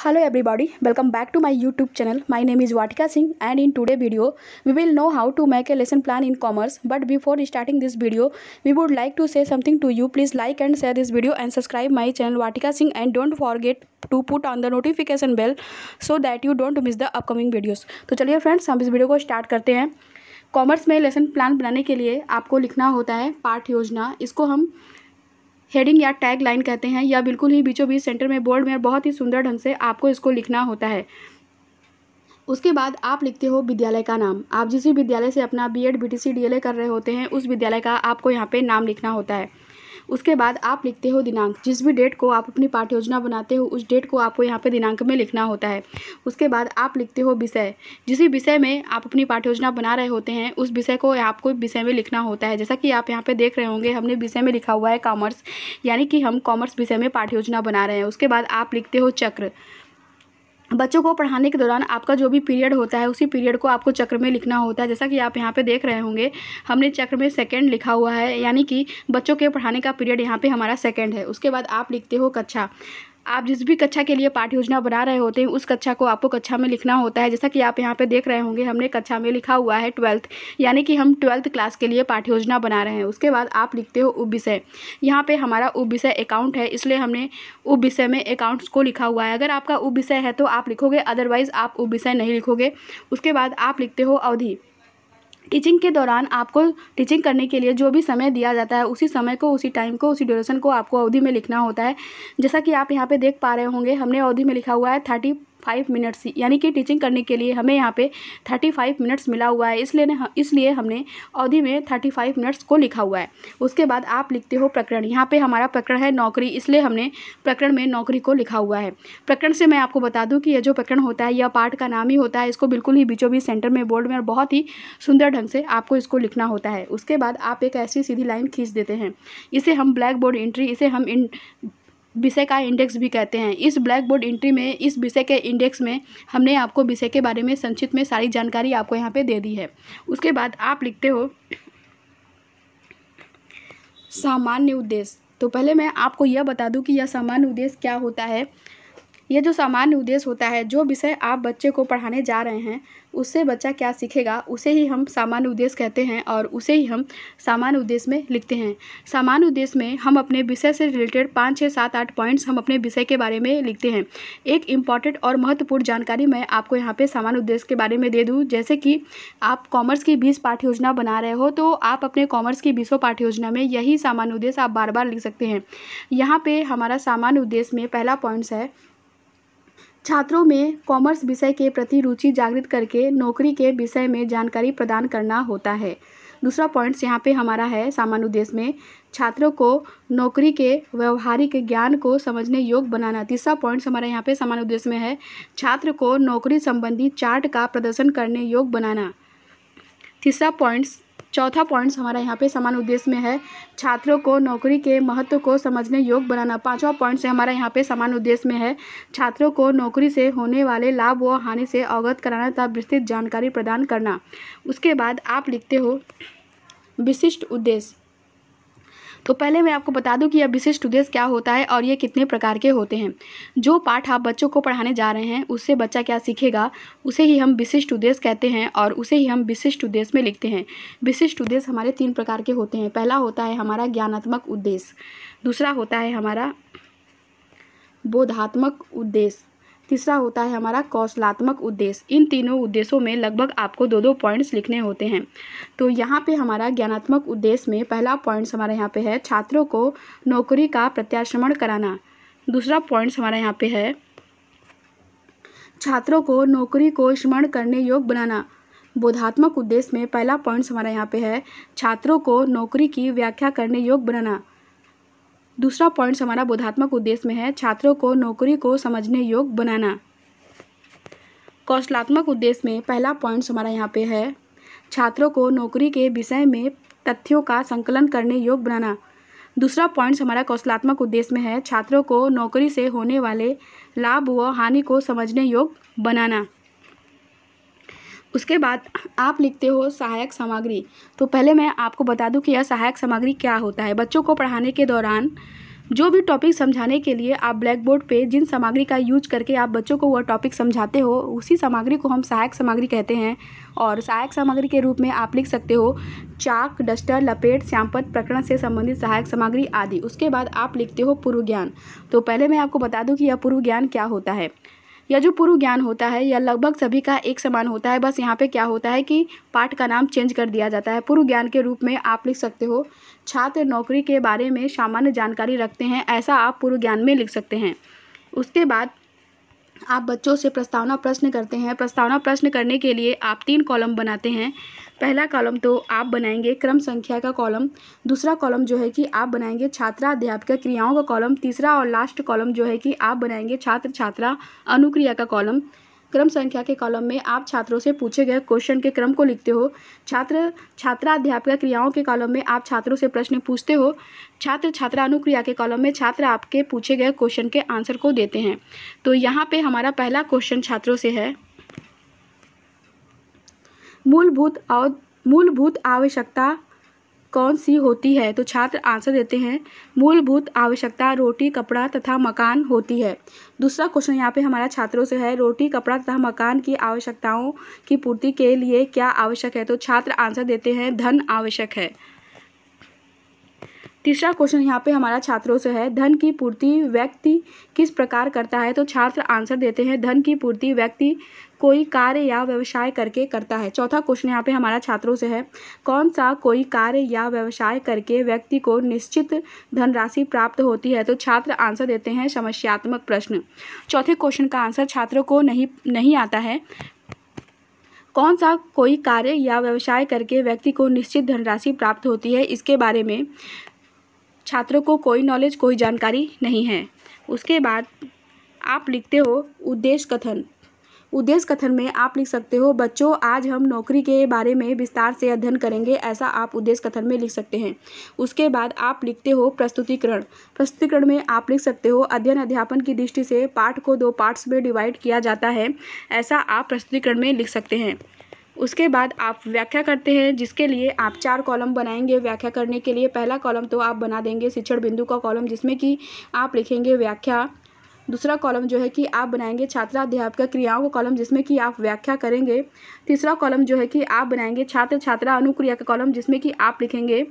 Hello everybody, welcome back to my YouTube channel. My name is Vatika Singh and in today's video we will know how to make a lesson plan in commerce. But before starting this video, we would like to say something to you. Please like and share this video and subscribe my channel Vatika Singh and don't forget to put on the notification bell so that you don't miss the upcoming videos. तो चलिए friends, हम इस video को start करते हैं। Commerce में lesson plan बनाने के लिए आपको लिखना होता है पाठ योजना। इसको हम हेडिंग या टैग लाइन कहते हैं, या बिल्कुल ही बीचों बीच सेंटर में बोर्ड में बहुत ही सुंदर ढंग से आपको इसको लिखना होता है। उसके बाद आप लिखते हो विद्यालय का नाम। आप जिस भी विद्यालय से अपना बीएड बीटीसी डीएलए कर रहे होते हैं उस विद्यालय का आपको यहाँ पे नाम लिखना होता है। उसके बाद आप लिखते हो दिनांक। जिस भी डेट को आप अपनी पाठ्य योजना बनाते हो उस डेट को आपको यहाँ पे दिनांक में लिखना होता है। उसके बाद आप लिखते हो विषय। जिस भी विषय में आप अपनी पाठ्य योजना बना रहे होते हैं उस विषय को आपको विषय में लिखना होता है। जैसा कि आप यहाँ पे देख रहे होंगे, हमने विषय में लिखा हुआ है कॉमर्स, यानी कि हम कॉमर्स विषय में पाठ्य योजना बना रहे हैं। उसके बाद आप लिखते हो चक्र। बच्चों को पढ़ाने के दौरान आपका जो भी पीरियड होता है उसी पीरियड को आपको चक्र में लिखना होता है। जैसा कि आप यहाँ पे देख रहे होंगे, हमने चक्र में सेकंड लिखा हुआ है, यानी कि बच्चों के पढ़ाने का पीरियड यहाँ पे हमारा सेकंड है। उसके बाद आप लिखते हो कक्षा। आप जिस भी कक्षा के लिए पाठ्य योजना बना रहे होते हैं उस कक्षा को आपको कक्षा में लिखना होता है। जैसा कि आप यहाँ पे देख रहे होंगे, हमने कक्षा में लिखा हुआ है 12th, यानी कि हम 12th क्लास के लिए पाठ्य योजना बना रहे हैं। उसके बाद आप लिखते हो उप विषय। यहाँ पे हमारा उप विषय अकाउंट है, इसलिए हमने उप विषय में अकाउंट्स को लिखा हुआ है। अगर आपका उप विषय है तो आप लिखोगे, अदरवाइज़ आप उप विषय नहीं लिखोगे। उसके बाद आप लिखते हो अवधि। टीचिंग के दौरान आपको टीचिंग करने के लिए जो भी समय दिया जाता है उसी समय को, उसी टाइम को, उसी ड्यूरेशन को आपको अवधि में लिखना होता है। जैसा कि आप यहाँ पे देख पा रहे होंगे, हमने अवधि में लिखा हुआ है 35 मिनट्स, यानी कि टीचिंग करने के लिए हमें यहाँ पे 35 मिनट्स मिला हुआ है, इसलिए हमने अवधि में 35 मिनट्स को लिखा हुआ है। उसके बाद आप लिखते हो प्रकरण। यहाँ पे हमारा प्रकरण है नौकरी, इसलिए हमने प्रकरण में नौकरी को लिखा हुआ है। प्रकरण से मैं आपको बता दूं कि यह जो प्रकरण होता है यह पाठ का नाम ही होता है। इसको बिल्कुल ही बीचों बीच सेंटर में बोर्ड में और बहुत ही सुंदर ढंग से आपको इसको लिखना होता है। उसके बाद आप एक ऐसी सीधी लाइन खींच देते हैं, इसे हम ब्लैक बोर्ड एंट्री, इसे हम विषय का इंडेक्स भी कहते हैं। इस ब्लैक बोर्ड एंट्री में, इस विषय के इंडेक्स में हमने आपको विषय के बारे में संक्षिप्त में सारी जानकारी आपको यहाँ पे दे दी है। उसके बाद आप लिखते हो सामान्य उद्देश्य। तो पहले मैं आपको यह बता दूं कि यह सामान्य उद्देश्य क्या होता है। यह जो सामान्य उद्देश्य होता है, जो विषय आप बच्चे को पढ़ाने जा रहे हैं उससे बच्चा क्या सीखेगा उसे ही हम सामान्य उद्देश्य कहते हैं और उसे ही हम सामान्य उद्देश्य में लिखते हैं। सामान्य उद्देश्य में हम अपने विषय से रिलेटेड 5, 6, 7, 8 पॉइंट्स हम अपने विषय के बारे में लिखते हैं। एक इम्पॉर्टेंट और महत्वपूर्ण जानकारी मैं आपको यहाँ पे सामान्य उद्देश्य के बारे में दे दूँ। जैसे कि आप कॉमर्स की 20 पाठ्य योजना बना रहे हो तो आप अपने कॉमर्स की 20 पाठ्य योजना में यही सामान्य उद्देश्य आप बार बार लिख सकते हैं। यहाँ पे हमारा सामान्य उद्देश्य में पहला पॉइंट्स है, छात्रों में कॉमर्स विषय के प्रति रुचि जागृत करके नौकरी के विषय में जानकारी प्रदान करना होता है। दूसरा पॉइंट्स यहाँ पे हमारा है सामान्य उद्देश्य में, छात्रों को नौकरी के व्यवहारिक ज्ञान को समझने योग्य बनाना। तीसरा पॉइंट्स हमारा यहाँ पे सामान्य उद्देश्य में है, छात्र को नौकरी संबंधी चार्ट का प्रदर्शन करने योग्य बनाना। चौथा पॉइंट्स हमारा यहाँ पे सामान्य उद्देश्य में है, छात्रों को नौकरी के महत्व को समझने योग्य बनाना। पांचवा पॉइंट्स हमारा यहाँ पे सामान्य उद्देश्य में है, छात्रों को नौकरी से होने वाले लाभ व हानि से अवगत कराना तथा विस्तृत जानकारी प्रदान करना। उसके बाद आप लिखते हो विशिष्ट उद्देश्य। तो पहले मैं आपको बता दूं कि यह विशिष्ट उद्देश्य क्या होता है और ये कितने प्रकार के होते हैं। जो पाठ आप बच्चों को पढ़ाने जा रहे हैं उससे बच्चा क्या सीखेगा उसे ही हम विशिष्ट उद्देश्य कहते हैं और उसे ही हम विशिष्ट उद्देश्य में लिखते हैं। विशिष्ट उद्देश्य हमारे 3 प्रकार के होते हैं। पहला होता है हमारा ज्ञानात्मक उद्देश्य, दूसरा होता है हमारा बोधात्मक उद्देश्य, तीसरा होता है हमारा कौशलात्मक उद्देश्य। इन तीनों उद्देश्यों में लगभग आपको 2-2 पॉइंट्स लिखने होते हैं। तो यहाँ पे हमारा ज्ञानात्मक उद्देश्य में पहला पॉइंट्स हमारे यहाँ पे है, छात्रों को नौकरी का प्रत्याश्रमण कराना। दूसरा पॉइंट्स हमारा यहाँ पे है, छात्रों को नौकरी को स्मरण करने योग्य बनाना। बोधात्मक उद्देश्य में पहला पॉइंट्स हमारा यहाँ पे है, छात्रों को नौकरी की व्याख्या करने योग्य बनाना। दूसरा पॉइंट्स हमारा बोधात्मक उद्देश्य में है, छात्रों को नौकरी को समझने योग्य बनाना। कौशलात्मक उद्देश्य में पहला पॉइंट्स हमारा यहाँ पे है, छात्रों को नौकरी के विषय में तथ्यों का संकलन करने योग्य बनाना। दूसरा पॉइंट्स हमारा कौशलात्मक उद्देश्य में है, छात्रों को नौकरी से होने वाले लाभ व हानि को समझने योग्य बनाना। उसके बाद आप लिखते हो सहायक सामग्री। तो पहले मैं आपको बता दूं कि यह सहायक सामग्री क्या होता है। बच्चों को पढ़ाने के दौरान जो भी टॉपिक समझाने के लिए आप ब्लैक बोर्ड पे जिन सामग्री का यूज करके आप बच्चों को वह टॉपिक समझाते हो, उसी सामग्री को हम सहायक सामग्री कहते हैं। और सहायक सामग्री के रूप में आप लिख सकते हो चाक, डस्टर, लपेट, श्यामपट्ट, प्रकरण से संबंधित सहायक सामग्री आदि। उसके बाद आप लिखते हो पूर्व ज्ञान। तो पहले मैं आपको बता दूं कि यह पूर्व ज्ञान क्या होता है। यह जो पूर्व ज्ञान होता है यह लगभग सभी का एक समान होता है, बस यहाँ पे क्या होता है कि पाठ का नाम चेंज कर दिया जाता है। पूर्व ज्ञान के रूप में आप लिख सकते हो छात्र नौकरी के बारे में सामान्य जानकारी रखते हैं, ऐसा आप पूर्व ज्ञान में लिख सकते हैं। उसके बाद आप बच्चों से प्रस्तावना प्रश्न करते हैं। प्रस्तावना प्रश्न करने के लिए आप 3 कॉलम बनाते हैं। पहला कॉलम तो आप बनाएंगे क्रम संख्या का कॉलम, दूसरा कॉलम जो है कि आप बनाएंगे छात्राध्यापक क्रियाओं का कॉलम, तीसरा और लास्ट कॉलम जो है कि आप बनाएंगे छात्र छात्रा अनुक्रिया का कॉलम। क्रम संख्या के कॉलम में आप छात्रों से पूछे गए क्वेश्चन के क्रम को लिखते हो। छात्र छात्राध्यापक क्रियाओं के कॉलम में आप छात्रों से प्रश्न पूछते हो। छात्र छात्रा अनुक्रिया के कॉलम में छात्र आपके पूछे गए क्वेश्चन के आंसर को देते हैं। तो यहाँ पे हमारा पहला क्वेश्चन छात्रों से है, मूलभूत आवश्यकता कौन सी होती है? तो छात्र आंसर देते हैं मूलभूत आवश्यकता रोटी, कपड़ा तथा मकान होती है। दूसरा क्वेश्चन यहाँ पे हमारा छात्रों से है, रोटी, कपड़ा तथा मकान की आवश्यकताओं की पूर्ति के लिए क्या आवश्यक है? तो छात्र आंसर देते हैं धन आवश्यक है। तीसरा क्वेश्चन यहाँ पे हमारा छात्रों से है, धन की पूर्ति व्यक्ति किस प्रकार करता है? तो छात्र आंसर देते हैं धन की पूर्ति व्यक्ति कोई कार्य या व्यवसाय करके करता है। चौथा क्वेश्चन यहाँ पे हमारा छात्रों से है, कौन सा कोई कार्य या व्यवसाय करके व्यक्ति को निश्चित धनराशि प्राप्त होती है? तो छात्र आंसर देते हैं समस्यात्मक प्रश्न। चौथे क्वेश्चन का आंसर छात्रों को नहीं आता है। कौन सा कोई कार्य या व्यवसाय करके व्यक्ति को निश्चित धनराशि प्राप्त होती है, इसके बारे में छात्रों को कोई नॉलेज, कोई जानकारी नहीं है। उसके बाद आप लिखते हो उद्देश्य कथन। उद्देश्य कथन में आप लिख सकते हो, बच्चों आज हम नौकरी के बारे में विस्तार से अध्ययन करेंगे, ऐसा आप उद्देश्य कथन में लिख सकते हैं। उसके बाद आप लिखते हो प्रस्तुतिकरण। प्रस्तुतिकरण में आप लिख सकते हो अध्ययन अध्यापन की दृष्टि से पाठ को 2 पार्ट्स में डिवाइड किया जाता है, ऐसा आप प्रस्तुतिकरण में लिख सकते हैं। उसके बाद आप व्याख्या करते हैं, जिसके लिए आप 4 कॉलम बनाएंगे व्याख्या करने के लिए। पहला कॉलम तो आप बना देंगे शिक्षण बिंदु का कॉलम, जिसमें कि आप लिखेंगे व्याख्या। दूसरा कॉलम जो है कि आप बनाएंगे छात्राध्यापक क्रियाओं का कॉलम, जिसमें कि आप व्याख्या करेंगे। तीसरा कॉलम जो है कि आप बनाएंगे छात्र छात्रा अनुक्रिया का कॉलम, जिसमें कि आप लिखेंगे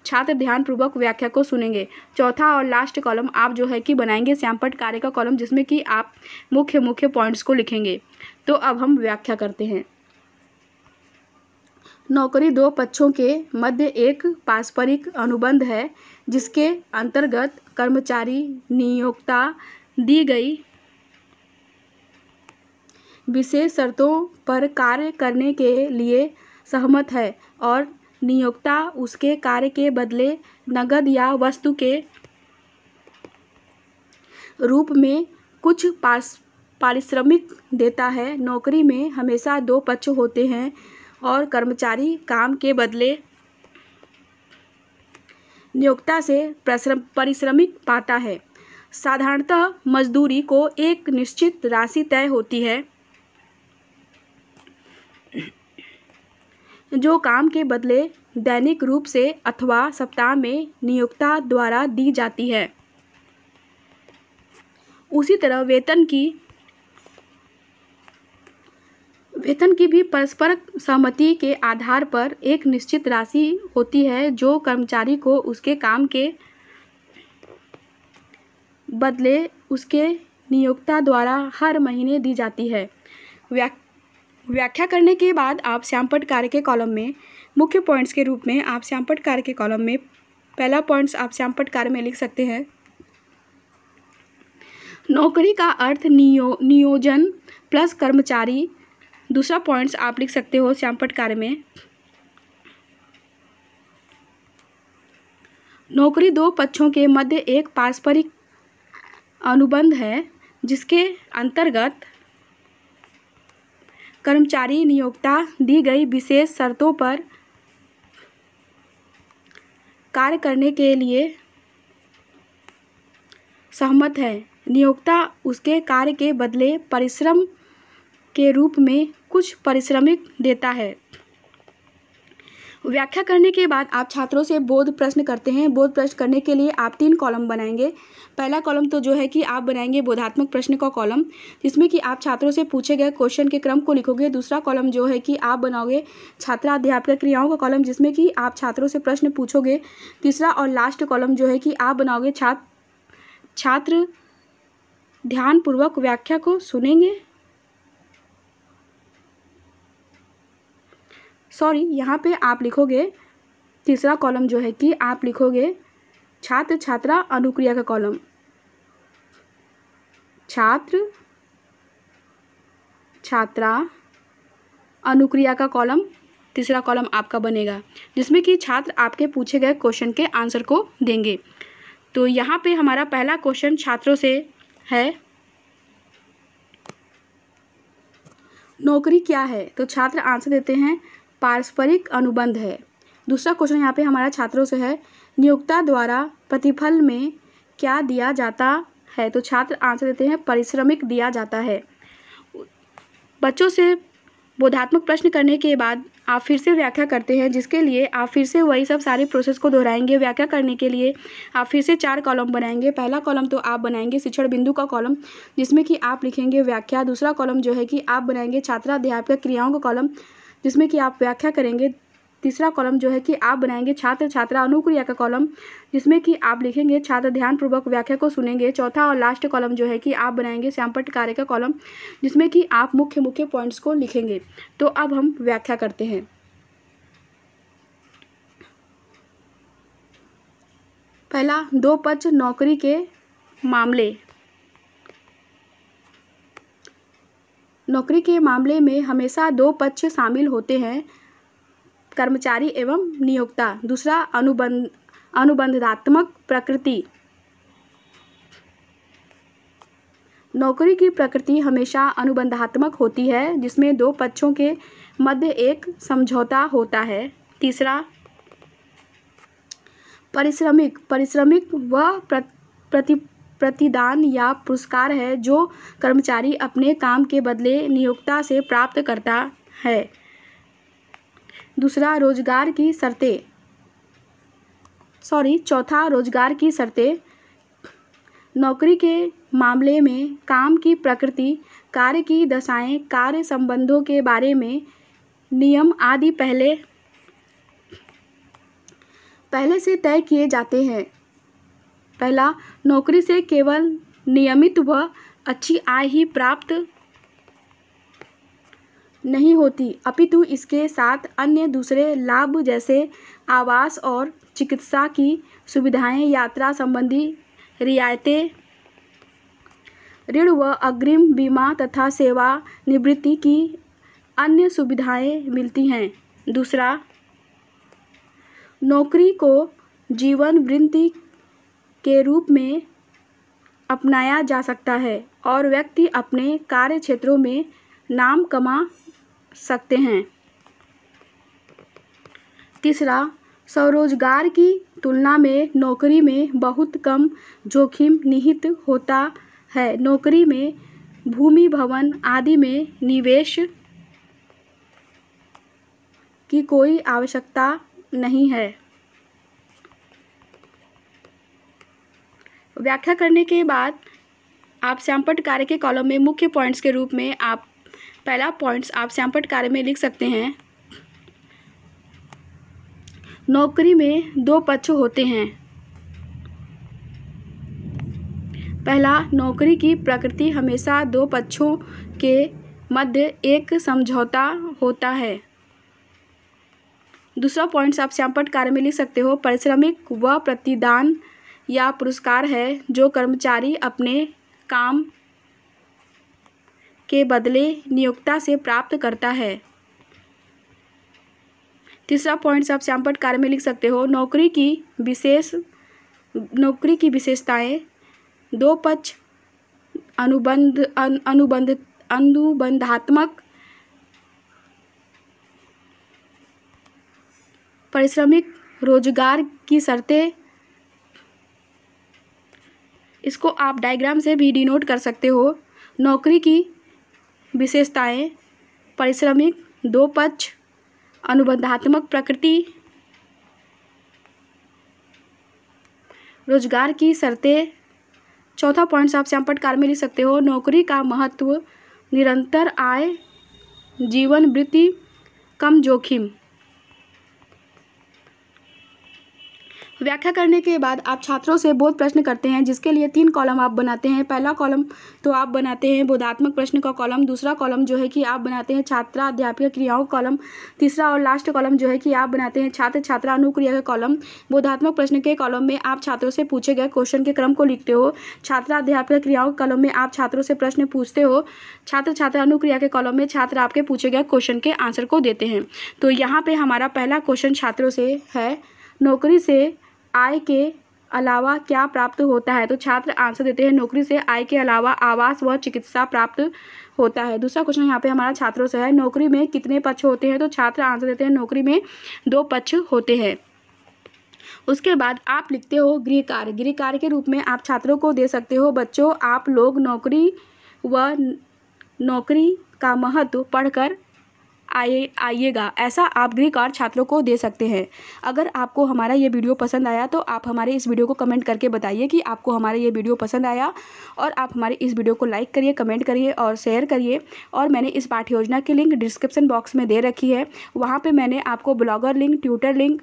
छात्र ध्यानपूर्वक व्याख्या को सुनेंगे। चौथा और लास्ट कॉलम आप जो है कि बनाएंगे श्यामपट्ट कार्य का कॉलम, जिसमें कि आप मुख्य पॉइंट्स को लिखेंगे। तो अब हम व्याख्या करते हैं। नौकरी 2 पक्षों के मध्य एक पारस्परिक अनुबंध है, जिसके अंतर्गत कर्मचारी नियोक्ता दी गई विशेष शर्तों पर कार्य करने के लिए सहमत है और नियोक्ता उसके कार्य के बदले नगद या वस्तु के रूप में कुछ पारिश्रमिक देता है। नौकरी में हमेशा 2 पक्ष होते हैं और कर्मचारी काम के बदले नियोक्ता से पारिश्रमिक पाता है। साधारणतः मजदूरी को एक निश्चित राशि तय होती है, जो काम के बदले दैनिक रूप से अथवा सप्ताह में नियोक्ता द्वारा दी जाती है। उसी तरह वेतन की भी परस्पर सहमति के आधार पर एक निश्चित राशि होती है, जो कर्मचारी को उसके काम के बदले उसके नियोक्ता द्वारा हर महीने दी जाती है। व्याख्या करने के बाद आप श्यामपट्ट कार्य के कॉलम में मुख्य पॉइंट्स के रूप में आप श्यामपट्ट कार्य के कॉलम में पहला पॉइंट्स आप श्यामपट्ट कार्य में लिख सकते हैं, नौकरी का अर्थ नियोजन प्लस कर्मचारी। दूसरा पॉइंट्स आप लिख सकते हो श्यामपट्ट कार्य में, नौकरी 2 पक्षों के मध्य एक पारस्परिक अनुबंध है, जिसके अंतर्गत कर्मचारी नियोक्ता दी गई विशेष शर्तों पर कार्य करने के लिए सहमत है। नियोक्ता उसके कार्य के बदले परिश्रम के रूप में कुछ पारिश्रमिक देता है व्याख्या करने के बाद आप छात्रों से बोध प्रश्न करते हैं। बोध प्रश्न करने के लिए आप 3 कॉलम बनाएंगे। पहला कॉलम तो जो है कि आप बनाएंगे बोधात्मक प्रश्न का कॉलम, जिसमें कि आप छात्रों से पूछे गए क्वेश्चन के क्रम को लिखोगे। दूसरा कॉलम जो है कि आप बनाओगे छात्राध्यापक क्रियाओं का कॉलम, जिसमें कि आप छात्रों से प्रश्न पूछोगे। तीसरा और लास्ट कॉलम जो है कि आप बनाओगे छात्र ध्यानपूर्वक व्याख्या को सुनेंगे। यहाँ पे आप लिखोगे, तीसरा कॉलम जो है कि आप लिखोगे छात्र छात्रा अनुक्रिया का कॉलम, छात्र छात्रा अनुक्रिया का कॉलम तीसरा कॉलम आपका बनेगा, जिसमें कि छात्र आपके पूछे गए क्वेश्चन के आंसर को देंगे। तो यहाँ पे हमारा पहला क्वेश्चन छात्रों से है, नौकरी क्या है? तो छात्र आंसर देते हैं पारस्परिक अनुबंध है। दूसरा क्वेश्चन यहाँ पे हमारा छात्रों से है, नियोक्ता द्वारा प्रतिफल में क्या दिया जाता है? तो छात्र आंसर देते हैं पारिश्रमिक दिया जाता है। बच्चों से बोधात्मक प्रश्न करने के बाद आप फिर से व्याख्या करते हैं, जिसके लिए आप फिर से वही सब सारे प्रोसेस को दोहराएंगे। व्याख्या करने के लिए आप फिर से 4 कॉलम बनाएंगे। पहला कॉलम तो आप बनाएंगे शिक्षण बिंदु का कॉलम, जिसमें कि आप लिखेंगे व्याख्या। दूसरा कॉलम जो है कि आप बनाएंगे छात्राध्यापक क्रियाओं का कॉलम, जिसमें कि आप व्याख्या करेंगे। तीसरा कॉलम जो है कि आप बनाएंगे छात्र छात्रा अनुक्रिया का कॉलम, जिसमें कि आप लिखेंगे छात्र ध्यानपूर्वक व्याख्या को सुनेंगे। चौथा और लास्ट कॉलम जो है कि आप बनाएंगे श्यामपट्ट कार्य का कॉलम, जिसमें कि आप मुख्य पॉइंट्स को लिखेंगे। तो अब हम व्याख्या करते हैं। पहला, 2 पक्ष नौकरी के मामले। नौकरी के मामले में हमेशा 2 पक्ष शामिल होते हैं, कर्मचारी एवं नियोक्ता। दूसरा, अनुबंधात्मक प्रकृति। नौकरी की प्रकृति हमेशा अनुबंधात्मक होती है, जिसमें 2 पक्षों के मध्य एक समझौता होता है। तीसरा, परिश्रमिक वह प्रतिदान या पुरस्कार है जो कर्मचारी अपने काम के बदले नियोक्ता से प्राप्त करता है। दूसरा, रोजगार की शर्तें। चौथा, रोजगार की शर्तें। नौकरी के मामले में काम की प्रकृति, कार्य की दशाएं, कार्य संबंधों के बारे में नियम आदि पहले से तय किए जाते हैं। पहला, नौकरी से केवल नियमित व अच्छी आय ही प्राप्त नहीं होती, अपितु इसके साथ अन्य दूसरे लाभ जैसे आवास और चिकित्सा की सुविधाएं, यात्रा संबंधी रियायतें, ऋण व अग्रिम बीमा तथा सेवा निवृत्ति की अन्य सुविधाएं मिलती हैं। दूसरा, नौकरी को जीवन वृत्ति के रूप में अपनाया जा सकता है और व्यक्ति अपने कार्य क्षेत्रों में नाम कमा सकते हैं। तीसरा, स्वरोजगार की तुलना में नौकरी में बहुत कम जोखिम निहित होता है। नौकरी में भूमि, भवन आदि में निवेश की कोई आवश्यकता नहीं है। व्याख्या करने के बाद आप श्यामपट्ट कार्य के कॉलम में मुख्य पॉइंट्स के रूप में आप पहला पॉइंट्स आप श्यामपट्ट कार्य में लिख सकते हैं। नौकरी में 2 पक्ष होते हैं। पहला, नौकरी की प्रकृति हमेशा 2 पक्षों के मध्य एक समझौता होता है। दूसरा पॉइंट्स आप श्यामपट्ट कार्य में लिख सकते हो, पारिश्रमिक वह प्रतिदान या पुरस्कार है जो कर्मचारी अपने काम के बदले नियोक्ता से प्राप्त करता है। तीसरा पॉइंट्स आप श्यामपट्ट कार्य में लिख सकते हो, नौकरी की विशेषताएं, 2 पक्ष अनुबंधात्मक, पारिश्रमिक, रोजगार की शर्तें। इसको आप डायग्राम से भी डिनोट कर सकते हो। नौकरी की विशेषताएं, पारिश्रमिक, 2 पक्ष अनुबंधात्मक प्रकृति, रोजगार की शर्तें। चौथा पॉइंट आप संपटकार में लिख सकते हो, नौकरी का महत्व, निरंतर आय, जीवन वृत्ति, कम जोखिम। व्याख्या करने के बाद आप छात्रों से बोध प्रश्न करते हैं, जिसके लिए 3 कॉलम आप बनाते हैं। पहला कॉलम तो आप बनाते हैं बोधात्मक प्रश्न का कॉलम, दूसरा कॉलम जो है कि आप बनाते हैं छात्रा अध्यापक क्रियाओं का कॉलम, तीसरा और लास्ट कॉलम जो है कि आप बनाते हैं छात्र छात्रा अनुक्रिया का कॉलम। बोधात्मक प्रश्न के कॉलम में आप छात्रों से पूछे गए क्वेश्चन के क्रम को लिखते हो। छात्रा अध्यापक क्रियाओं के कॉलम में आप छात्रों से प्रश्न पूछते हो। छात्र छात्रा अनुक्रिया के कॉलम में छात्र आपके पूछे गए क्वेश्चन के आंसर को देते हैं। तो यहाँ पे हमारा पहला क्वेश्चन छात्रों से है, नौकरी से आय के अलावा क्या प्राप्त होता है। तो छात्र आंसर देते हैं, नौकरी से आय के अलावा आवास व चिकित्सा प्राप्त होता है। दूसरा क्वेश्चन यहाँ पे हमारा छात्रों से है, नौकरी में कितने पक्ष होते हैं। तो छात्र आंसर देते हैं, नौकरी में 2 पक्ष होते हैं। उसके बाद आप लिखते हो गृह कार्य। गृह कार्य के रूप में आप छात्रों को दे सकते हो, बच्चों आप लोग नौकरी व नौकरी का महत्व पढ़कर आइएगा। ऐसा आप गृह कार्य छात्रों को दे सकते हैं। अगर आपको हमारा ये वीडियो पसंद आया तो आप हमारे इस वीडियो को कमेंट करके बताइए कि आपको हमारा ये वीडियो पसंद आया, और आप हमारे इस वीडियो को लाइक करिए, कमेंट करिए और शेयर करिए। और मैंने इस पाठ्य योजना की लिंक डिस्क्रिप्शन बॉक्स में दे रखी है, वहाँ पर मैंने आपको ब्लॉगर लिंक, ट्यूटर लिंक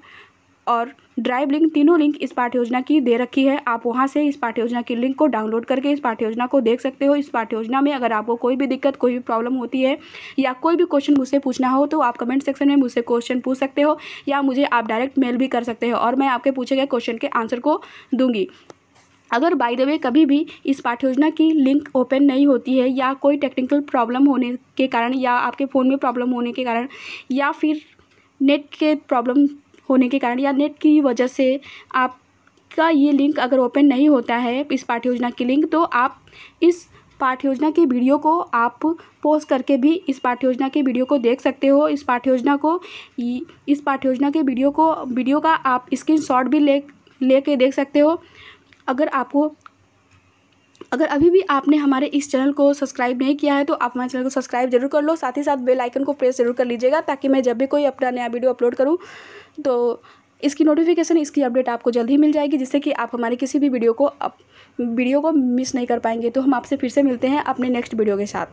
और ड्राइव लिंक, तीनों लिंक इस पाठ्य योजना की दे रखी है। आप वहां से इस पाठ्य योजना की लिंक को डाउनलोड करके इस पाठ्य योजना को देख सकते हो। इस पाठ्य योजना में अगर आपको कोई भी दिक्कत, कोई भी प्रॉब्लम होती है या कोई भी क्वेश्चन मुझसे पूछना हो तो आप कमेंट सेक्शन में मुझसे क्वेश्चन पूछ सकते हो, या मुझे आप डायरेक्ट मेल भी कर सकते हो और मैं आपके पूछे गए क्वेश्चन के आंसर को दूंगी। अगर बाय द वे कभी भी इस पाठ्य योजना की लिंक ओपन नहीं होती है, या कोई टेक्निकल प्रॉब्लम होने के कारण, या आपके फ़ोन में प्रॉब्लम होने के कारण, या फिर नेट के प्रॉब्लम होने के कारण, या नेट की वजह से आपका ये लिंक अगर ओपन नहीं होता है इस पाठ्य योजना की लिंक, तो आप इस पाठ्य योजना की वीडियो को आप पॉज करके भी इस पाठ्य योजना की वीडियो को देख सकते हो। इस पाठ्य योजना के वीडियो का आप स्क्रीनशॉट भी लेके देख सकते हो। अगर अभी भी आपने हमारे इस चैनल को सब्सक्राइब नहीं किया है तो आप हमारे चैनल को सब्सक्राइब जरूर कर लो, साथ ही साथ बेल आइकन को प्रेस जरूर कर लीजिएगा, ताकि मैं जब भी कोई अपना नया वीडियो अपलोड करूं तो इसकी नोटिफिकेशन, इसकी अपडेट आपको जल्द ही मिल जाएगी, जिससे कि आप हमारे किसी भी वीडियो को मिस नहीं कर पाएंगे। तो हम आपसे फिर से मिलते हैं अपने नेक्स्ट वीडियो के साथ।